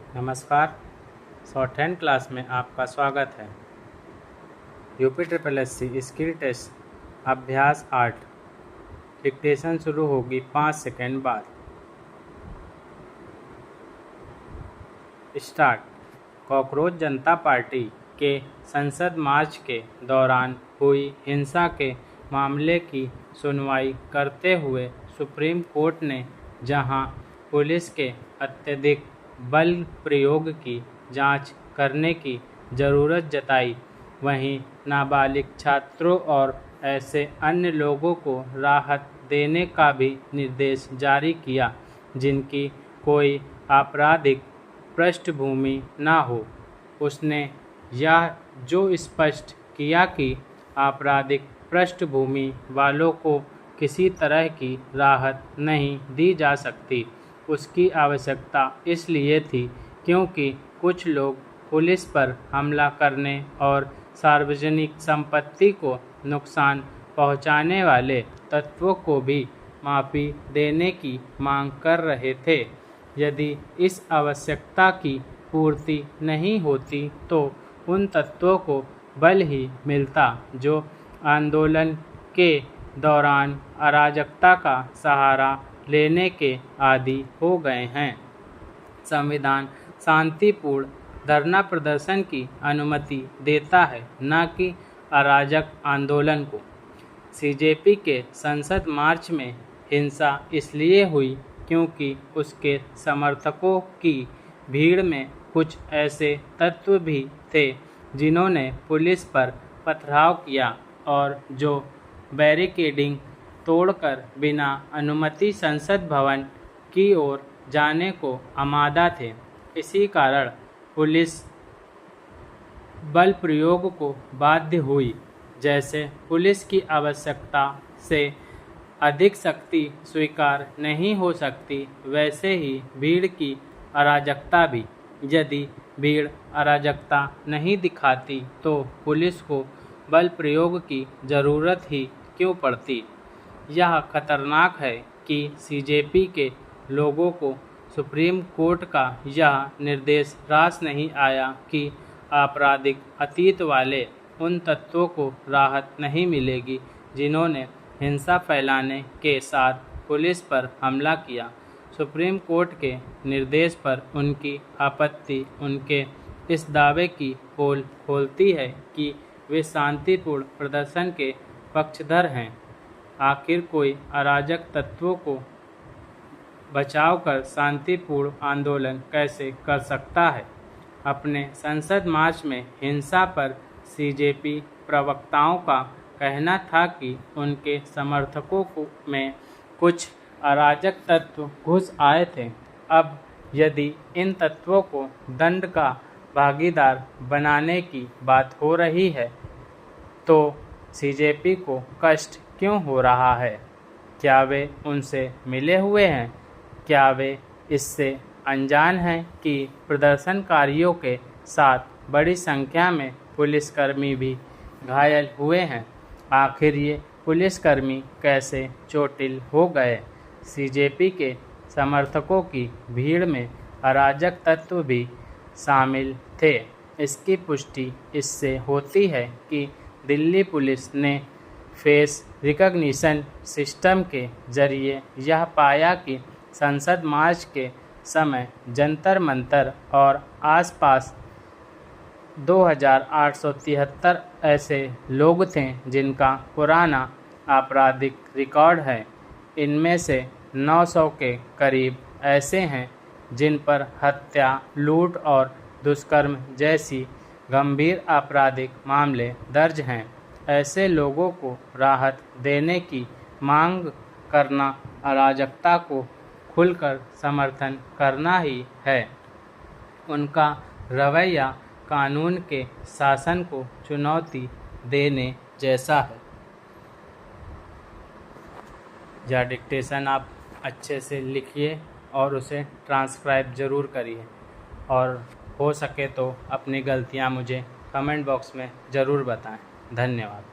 नमस्कार। Short hand class में आपका स्वागत है। UPSSC स्किल टेस्ट अभ्यास 8 डिक्टेशन शुरू होगी 5 सेकंड बाद। स्टार्ट। कॉकरोच जनता पार्टी के संसद मार्च के दौरान हुई हिंसा के मामले की सुनवाई करते हुए सुप्रीम कोर्ट ने जहां पुलिस के अत्यधिक बल प्रयोग की जांच करने की ज़रूरत जताई, वहीं नाबालिग छात्रों और ऐसे अन्य लोगों को राहत देने का भी निर्देश जारी किया जिनकी कोई आपराधिक पृष्ठभूमि न हो। उसने यह जो स्पष्ट किया कि आपराधिक पृष्ठभूमि वालों को किसी तरह की राहत नहीं दी जा सकती। उसकी आवश्यकता इसलिए थी क्योंकि कुछ लोग पुलिस पर हमला करने और सार्वजनिक संपत्ति को नुकसान पहुंचाने वाले तत्वों को भी माफ़ी देने की मांग कर रहे थे। यदि इस आवश्यकता की पूर्ति नहीं होती तो उन तत्वों को बल ही मिलता जो आंदोलन के दौरान अराजकता का सहारा लेने के आदी हो गए हैं। संविधान शांतिपूर्ण धरना प्रदर्शन की अनुमति देता है, न कि अराजक आंदोलन को। CJP के संसद मार्च में हिंसा इसलिए हुई क्योंकि उसके समर्थकों की भीड़ में कुछ ऐसे तत्व भी थे जिन्होंने पुलिस पर पथराव किया और जो बैरिकेडिंग तोड़कर बिना अनुमति संसद भवन की ओर जाने को आमादा थे। इसी कारण पुलिस बल प्रयोग को बाध्य हुई। जैसे पुलिस की आवश्यकता से अधिक शक्ति स्वीकार नहीं हो सकती, वैसे ही भीड़ की अराजकता भी। यदि भीड़ अराजकता नहीं दिखाती तो पुलिस को बल प्रयोग की ज़रूरत ही क्यों पड़ती। यह खतरनाक है कि CJP के लोगों को सुप्रीम कोर्ट का यह निर्देश रास नहीं आया कि आपराधिक अतीत वाले उन तत्वों को राहत नहीं मिलेगी जिन्होंने हिंसा फैलाने के साथ पुलिस पर हमला किया। सुप्रीम कोर्ट के निर्देश पर उनकी आपत्ति उनके इस दावे की पोल खोलती है कि वे शांतिपूर्ण प्रदर्शन के पक्षधर हैं। आखिर कोई अराजक तत्वों को बचाव कर शांतिपूर्ण आंदोलन कैसे कर सकता है। अपने संसद मार्च में हिंसा पर CJP प्रवक्ताओं का कहना था कि उनके समर्थकों में कुछ अराजक तत्व घुस आए थे। अब यदि इन तत्वों को दंड का भागीदार बनाने की बात हो रही है तो CJP को कष्ट क्यों हो रहा है? क्या वे उनसे मिले हुए हैं? क्या वे इससे अनजान हैं कि प्रदर्शनकारियों के साथ बड़ी संख्या में पुलिसकर्मी भी घायल हुए हैं? आखिर ये पुलिसकर्मी कैसे चोटिल हो गए? CJP के समर्थकों की भीड़ में अराजक तत्व भी शामिल थे। इसकी पुष्टि इससे होती है कि दिल्ली पुलिस ने फेस रिकॉग्निशन सिस्टम के जरिए यह पाया कि संसद मार्च के समय जंतर मंतर और आसपास 2873 ऐसे लोग थे जिनका पुराना आपराधिक रिकॉर्ड है। इनमें से 900 के करीब ऐसे हैं जिन पर हत्या, लूट और दुष्कर्म जैसी गंभीर आपराधिक मामले दर्ज हैं। ऐसे लोगों को राहत देने की मांग करना अराजकता को खुलकर समर्थन करना ही है। उनका रवैया कानून के शासन को चुनौती देने जैसा है। यह डिक्टेशन आप अच्छे से लिखिए और उसे ट्रांसक्राइब ज़रूर करिए और हो सके तो अपनी गलतियां मुझे कमेंट बॉक्स में ज़रूर बताएं। धन्यवाद।